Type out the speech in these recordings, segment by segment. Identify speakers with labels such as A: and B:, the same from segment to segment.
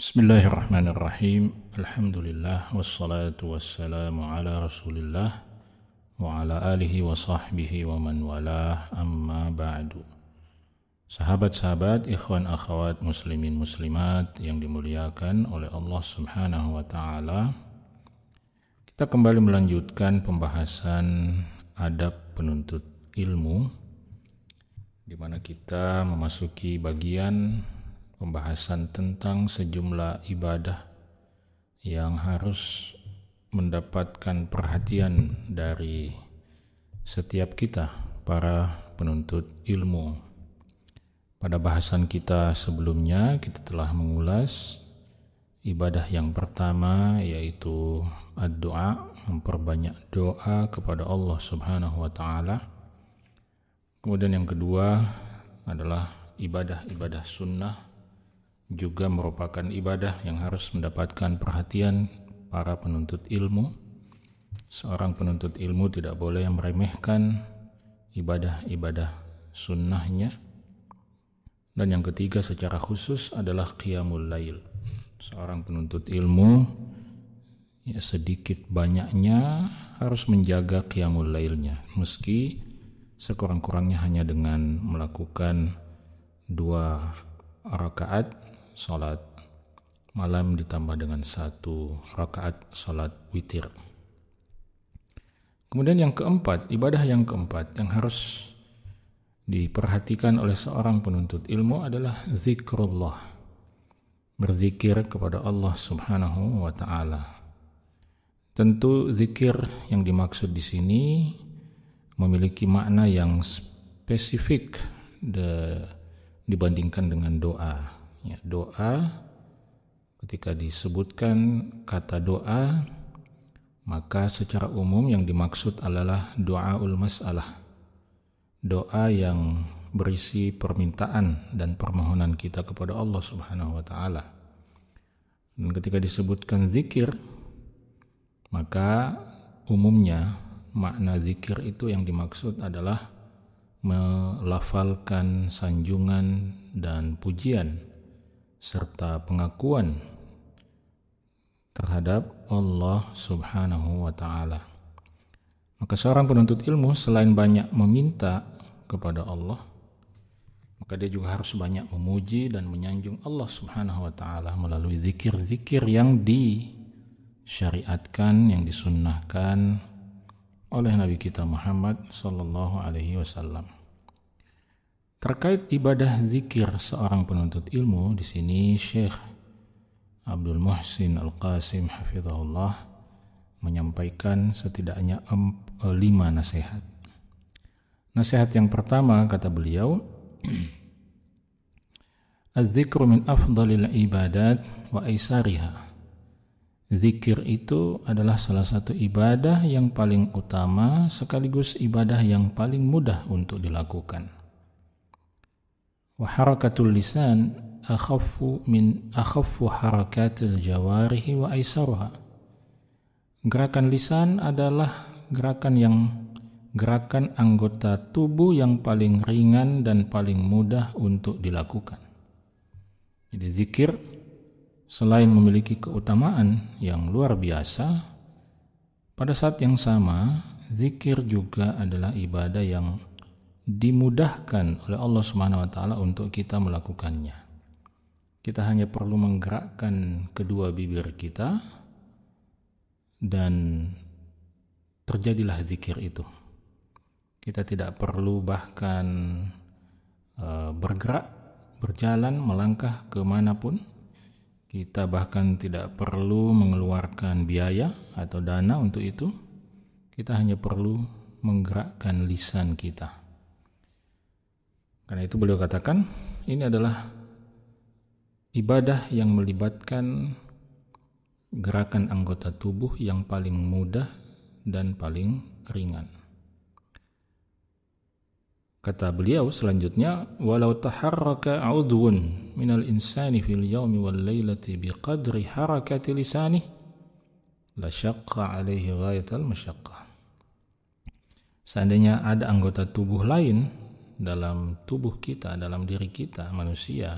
A: Bismillahirrahmanirrahim. Alhamdulillah wassalatu wassalamu ala Rasulillah wa ala alihi wa sahbihi wa man walah, amma ba'du. Sahabat-sahabat, ikhwan akhwat muslimin muslimat yang dimuliakan oleh Allah Subhanahu wa taala. Kita kembali melanjutkan pembahasan adab penuntut ilmu, di mana kita memasuki bagian pembahasan tentang sejumlah ibadah yang harus mendapatkan perhatian dari setiap kita, para penuntut ilmu. Pada bahasan kita sebelumnya, kita telah mengulas ibadah yang pertama, yaitu ad-doa, memperbanyak doa kepada Allah Subhanahu wa ta'ala. Kemudian yang kedua adalah ibadah-ibadah sunnah, juga merupakan ibadah yang harus mendapatkan perhatian para penuntut ilmu. Seorang penuntut ilmu tidak boleh meremehkan ibadah-ibadah sunnahnya. Dan yang ketiga secara khusus adalah qiyamul lail. Seorang penuntut ilmu sedikit banyaknya harus menjaga qiyamul lailnya, meski sekurang-kurangnya hanya dengan melakukan 2 rakaat salat malam ditambah dengan 1 rakaat salat witir. Kemudian yang keempat, ibadah yang keempat yang harus diperhatikan oleh seorang penuntut ilmu adalah zikrullah, berzikir kepada Allah Subhanahu wa ta'ala. Tentu zikir yang dimaksud di sini memiliki makna yang spesifik dibandingkan dengan doa. Ya, doa, ketika disebutkan kata doa, maka secara umum yang dimaksud adalah doaul mas'alah, doa yang berisi permintaan dan permohonan kita kepada Allah Subhanahu wa ta'ala. Dan ketika disebutkan zikir, maka umumnya makna zikir itu yang dimaksud adalah melafalkan sanjungan dan pujian serta pengakuan terhadap Allah Subhanahu wa ta'ala. Maka seorang penuntut ilmu selain banyak meminta kepada Allah, maka dia juga harus banyak memuji dan menyanjung Allah Subhanahu wa ta'ala melalui zikir-zikir yang disyariatkan, yang disunnahkan oleh Nabi kita Muhammad sallallahu alaihi wasallam. Terkait ibadah zikir seorang penuntut ilmu, di sini Syekh Abdul Muhsin Al-Qasim hafizahullah menyampaikan setidaknya 5 nasihat. Nasihat yang pertama, kata beliau, az-zikru min afdalil ibadat wa aisariha. Zikir itu adalah salah satu ibadah yang paling utama sekaligus ibadah yang paling mudah untuk dilakukan. Wa harakatul lisan akhaffu harakatil jawarihi wa aisaruha. Gerakan lisan adalah gerakan anggota tubuh yang paling ringan dan paling mudah untuk dilakukan. Jadi zikir selain memiliki keutamaan yang luar biasa, pada saat yang sama zikir juga adalah ibadah yang dimudahkan oleh Allah Subhanahu wa ta'ala untuk kita melakukannya. Kita hanya perlu menggerakkan kedua bibir kita dan terjadilah zikir itu. Kita tidak perlu bahkan bergerak, berjalan, melangkah kemanapun. Kita bahkan tidak perlu mengeluarkan biaya atau dana untuk itu. Kita hanya perlu menggerakkan lisan kita. Karena itu beliau katakan, ini adalah ibadah yang melibatkan gerakan anggota tubuh yang paling mudah dan paling ringan. Kata beliau selanjutnya, walau taharraka 'udhun minal insani fil yawmi wal lailati biqadri harakati lisani la syaqqa 'alaihi ghayatal masyaqqah. Seandainya ada anggota tubuh lain dalam tubuh kita, dalam diri kita manusia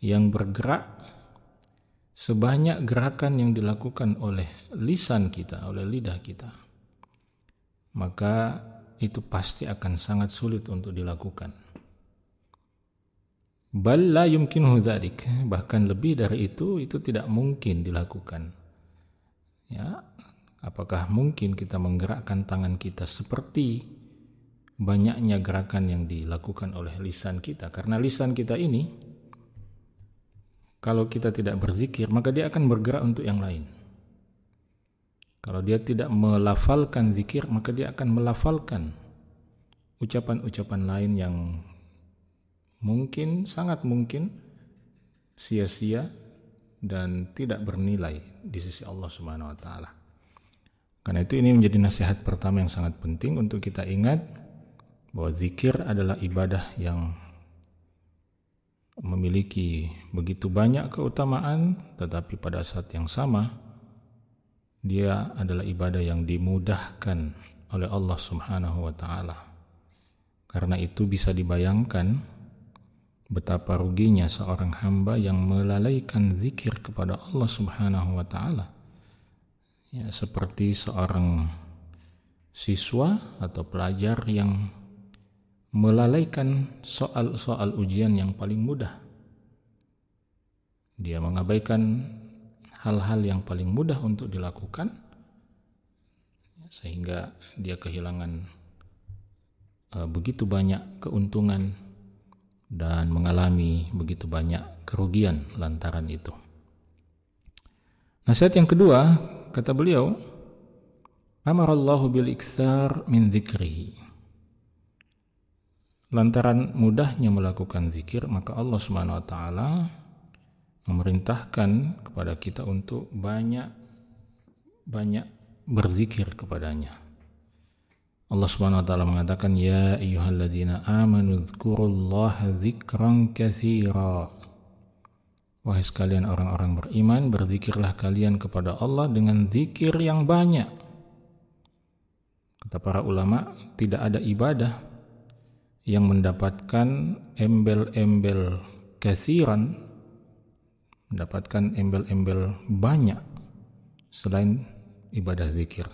A: yang bergerak sebanyak gerakan yang dilakukan oleh lisan kita, oleh lidah kita, maka itu pasti akan sangat sulit untuk dilakukan. Bal la yumkinuhu dzalik, bahkan lebih dari itu tidak mungkin dilakukan. Ya, apakah mungkin kita menggerakkan tangan kita seperti banyaknya gerakan yang dilakukan oleh lisan kita? Karena lisan kita ini, kalau kita tidak berzikir, maka dia akan bergerak untuk yang lain. Kalau dia tidak melafalkan zikir, maka dia akan melafalkan ucapan-ucapan lain yang mungkin, sangat mungkin sia-sia dan tidak bernilai di sisi Allah Subhanahu wa taala. Karena itu ini menjadi nasihat pertama yang sangat penting untuk kita ingat, bahwa zikir adalah ibadah yang memiliki begitu banyak keutamaan, tetapi pada saat yang sama dia adalah ibadah yang dimudahkan oleh Allah Subhanahu wa taala. Karena itu bisa dibayangkan betapa ruginya seorang hamba yang melalaikan zikir kepada Allah Subhanahu wa taala. Ya, seperti seorang siswa atau pelajar yang melalaikan soal-soal ujian yang paling mudah. Dia mengabaikan hal-hal yang paling mudah untuk dilakukan, sehingga dia kehilangan begitu banyak keuntungan dan mengalami begitu banyak kerugian lantaran itu. Nasihat yang kedua, kata beliau, amarallahu bil iktsar min dzikrihi. Lantaran mudahnya melakukan zikir, maka Allah Subhanahu wa taala memerintahkan kepada kita untuk banyak berzikir kepadanya. Allah Subhanahu wa taala mengatakan, ya ayyuhalladzina amanu dzkurullaha dzikran katsira. Wahai sekalian orang-orang beriman, berzikirlah kalian kepada Allah dengan zikir yang banyak. Kata para ulama, tidak ada ibadah yang mendapatkan embel-embel katsiran, mendapatkan embel-embel banyak selain ibadah zikir.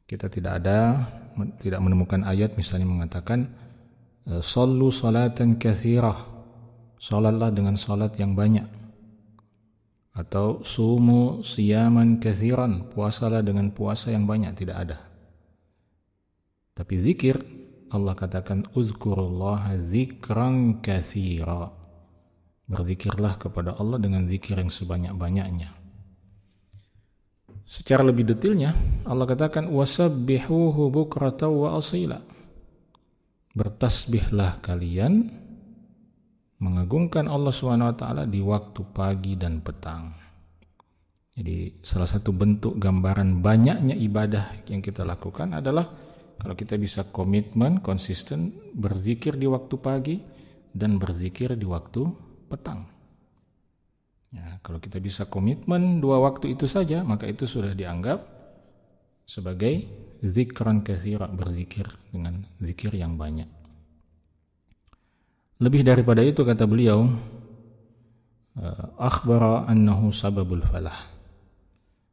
A: Kita tidak menemukan ayat misalnya mengatakan sallu salatan katsirah, salatlah dengan salat yang banyak, atau sumu siyaman katsiran, puasalah dengan puasa yang banyak. Tidak ada. Tapi zikir, Allah katakan uzkurullaha dzikran katsira. Berzikirlah kepada Allah dengan zikir yang sebanyak-banyaknya. Secara lebih detailnya Allah katakan wasabbihuhu bukratan wa asila. Bertasbihlah kalian mengagungkan Allah Subhanahu wa taala di waktu pagi dan petang. Jadi salah satu bentuk gambaran banyaknya ibadah yang kita lakukan adalah kalau kita bisa komitmen, konsisten berzikir di waktu pagi dan berzikir di waktu petang. Ya, kalau kita bisa komitmen dua waktu itu saja, maka itu sudah dianggap sebagai zikran katsira, berzikir dengan zikir yang banyak. Lebih daripada itu, kata beliau, akhbara annahu sababul falah.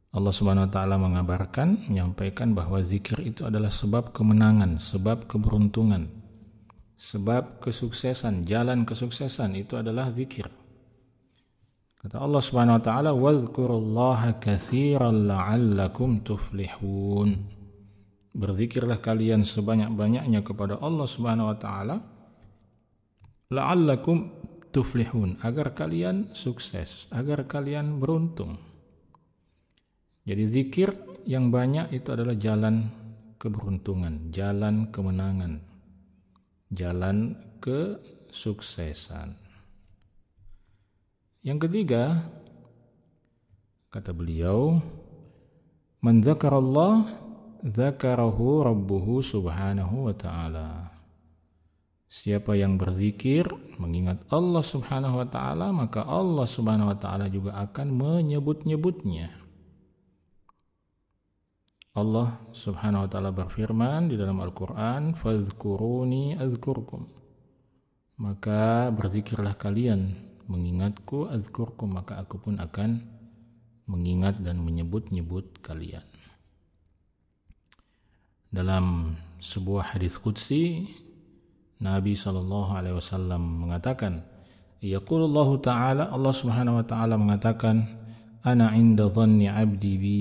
A: Allah Subhanahu wa taala mengabarkan, menyampaikan bahwa zikir itu adalah sebab kemenangan, sebab keberuntungan, sebab kesuksesan, jalan kesuksesan itu adalah zikir. Kata Allah Subhanahu wa taala, "Wadhkurullaha katsiran la'allakum tuflihun." Berzikirlah kalian sebanyak-banyaknya kepada Allah Subhanahu wa taala, la'allakum tuflihun, agar kalian sukses, agar kalian beruntung. Jadi zikir yang banyak itu adalah jalan keberuntungan, jalan kemenangan, jalan kesuksesan. Yang ketiga, kata beliau, man dzakarallah dzakarahu rabbuhu subhanahu wa ta'ala. Siapa yang berzikir, mengingat Allah Subhanahu wa ta'ala, maka Allah Subhanahu wa ta'ala juga akan menyebut-nyebutnya. Allah Subhanahu wa ta'ala berfirman di dalam Al-Quran, "Fadhkuruni azkurkum." Maka berzikirlah kalian, mengingatku, azkurkum, maka aku pun akan mengingat dan menyebut-nyebut kalian. Dalam sebuah hadis qudsi, Nabi SAW mengatakan, yaqulullahu ta'ala, Allah Subhanahu wa ta'ala mengatakan, ana inda dhanni 'abdi bi.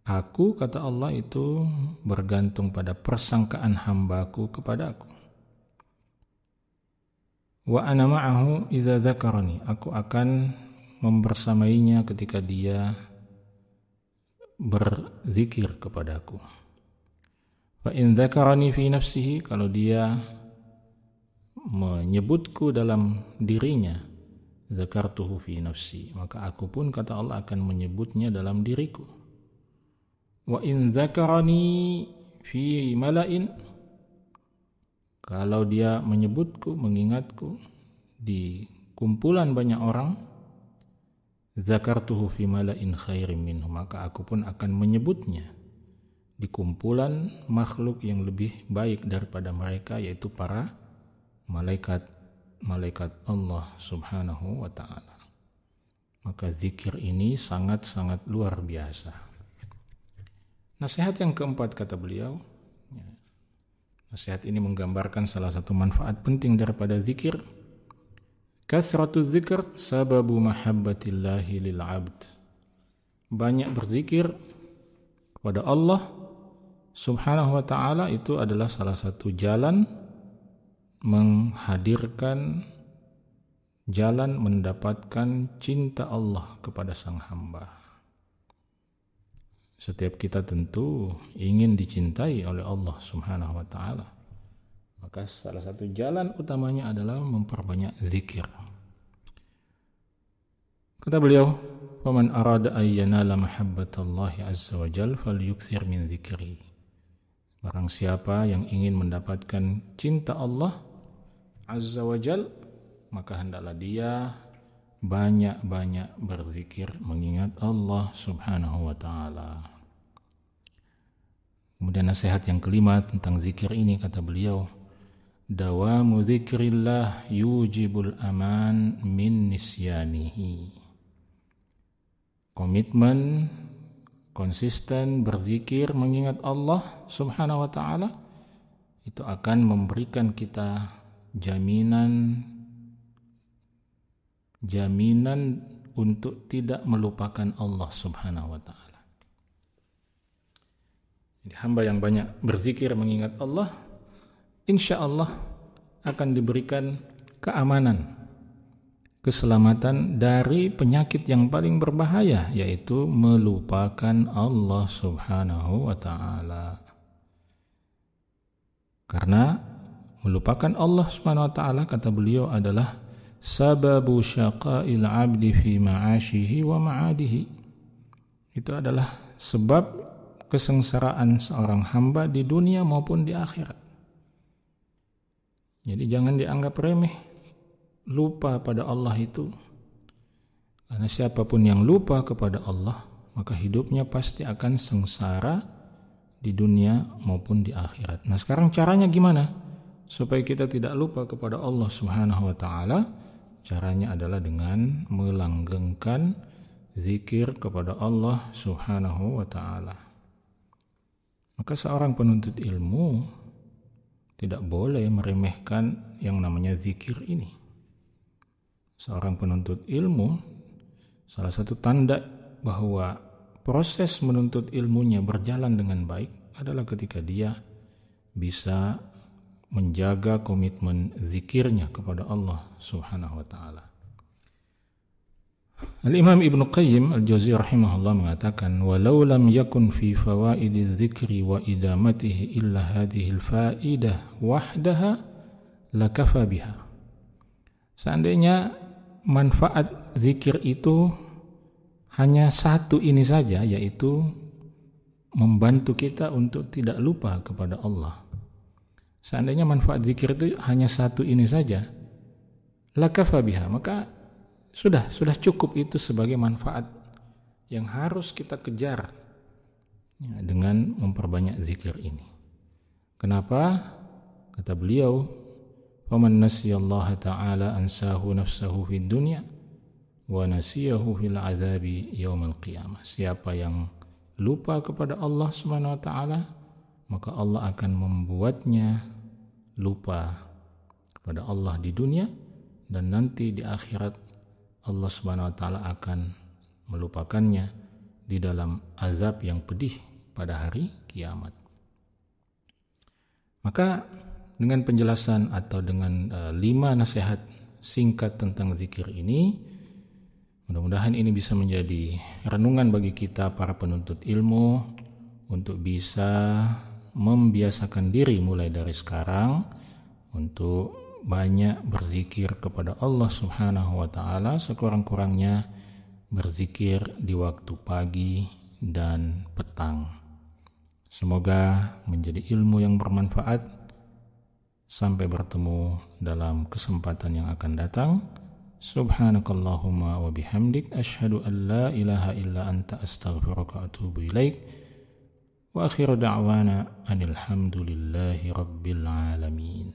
A: Aku, kata Allah, itu bergantung pada persangkaan hambaku kepada aku. Wa ana ma'ahu idza dzakarani. Aku akan membersamainya ketika dia berzikir kepadaku. Wa in dzakarani fi nafsihi, kalau dia menyebutku dalam dirinya, dzakartuhu fi nafsi, maka aku pun, kata Allah, akan menyebutnya dalam diriku. Wa in dzakarani fi mala'in, kalau dia menyebutku, mengingatku di kumpulan banyak orang, dzakartuhu fi mala'in khairin minhu, maka aku pun akan menyebutnya di kumpulan makhluk yang lebih baik daripada mereka, yaitu para malaikat Allah Subhanahu wa ta'ala. Maka zikir ini sangat-sangat luar biasa. Nasihat yang keempat, kata beliau, nasihat ini menggambarkan salah satu manfaat penting daripada zikir. Kasratu dzikr sababu mahabbatillahi lil 'abd. Banyak berzikir kepada Allah Subhanahu wa ta'ala itu adalah salah satu jalan menghadirkan, jalan mendapatkan cinta Allah kepada sang hamba. Setiap kita tentu ingin dicintai oleh Allah Subhanahu wa ta'ala. Maka salah satu jalan utamanya adalah memperbanyak zikir. Kata beliau, "Faman arada an yanala mahabbatallahi azza wa jalla falyukthir min dzikri." Barang siapa yang ingin mendapatkan cinta Allah azza wa jalla, maka hendaklah dia banyak-banyak berzikir, mengingat Allah Subhanahu wa ta'ala. Kemudian nasihat yang kelima tentang zikir ini, kata beliau, dawamu dzikrillah yujibul aman min nisyanihi. Komitmen, konsisten berzikir, mengingat Allah Subhanahu wa ta'ala, itu akan memberikan kita jaminan untuk tidak melupakan Allah Subhanahu wa ta'ala. Jadi hamba yang banyak berzikir mengingat Allah, insya Allah akan diberikan keamanan, keselamatan dari penyakit yang paling berbahaya, yaitu melupakan Allah Subhanahu wa ta'ala. Karena melupakan Allah Subhanahu wa ta'ala, kata beliau, adalah sababu syaqa'il 'abdi fi ma'ashihi wa ma'adihi. Itu adalah sebab kesengsaraan seorang hamba di dunia maupun di akhirat. Jadi jangan dianggap remeh lupa pada Allah itu. Karena siapapun yang lupa kepada Allah, maka hidupnya pasti akan sengsara di dunia maupun di akhirat. Nah, sekarang caranya gimana supaya kita tidak lupa kepada Allah Subhanahu wa ta'ala? Caranya adalah dengan melanggengkan zikir kepada Allah Subhanahu wa ta'ala. Maka seorang penuntut ilmu tidak boleh meremehkan yang namanya zikir ini. Seorang penuntut ilmu, salah satu tanda bahwa proses menuntut ilmunya berjalan dengan baik adalah ketika dia bisa menjaga komitmen zikirnya kepada Allah Subhanahu wa ta'ala. Al-Imam Ibnu Qayyim Al-Jauziyah rahimahullah mengatakan, walau lam yakun fi fawaidi dzikri wa idamatihi illa hadhihi al-faidah wahdaha lakafa biha. Seandainya manfaat zikir itu hanya satu ini saja, yaitu membantu kita untuk tidak lupa kepada Allah. Seandainya manfaat zikir itu hanya satu ini saja, lakafa biha, maka sudah cukup itu sebagai manfaat yang harus kita kejar dengan memperbanyak zikir ini. Kenapa? Kata beliau, Faman nasiyallaha ta'ala ansahu nafsahu fid dunya wa nasiyahu fil azabi yaumal qiyamah. Siapa yang lupa kepada Allah Subhanahu wa taala, maka Allah akan membuatnya lupa kepada Allah di dunia, dan nanti di akhirat Allah Subhanahu wa taala akan melupakannya di dalam azab yang pedih pada hari kiamat. Maka dengan penjelasan atau dengan 5 nasihat singkat tentang zikir ini, mudah-mudahan ini bisa menjadi renungan bagi kita para penuntut ilmu untuk bisa membiasakan diri mulai dari sekarang untuk banyak berzikir kepada Allah Subhanahu wa taala, sekurang-kurangnya berzikir di waktu pagi dan petang. Semoga menjadi ilmu yang bermanfaat. Sampai bertemu dalam kesempatan yang akan datang. Subhanakallahumma wa bihamdik asyhadu an la ilaha illa anta astaghfiruka wa atubu ilaik. Wa akhiru da'wana anil hamdulillahi rabbil alamin.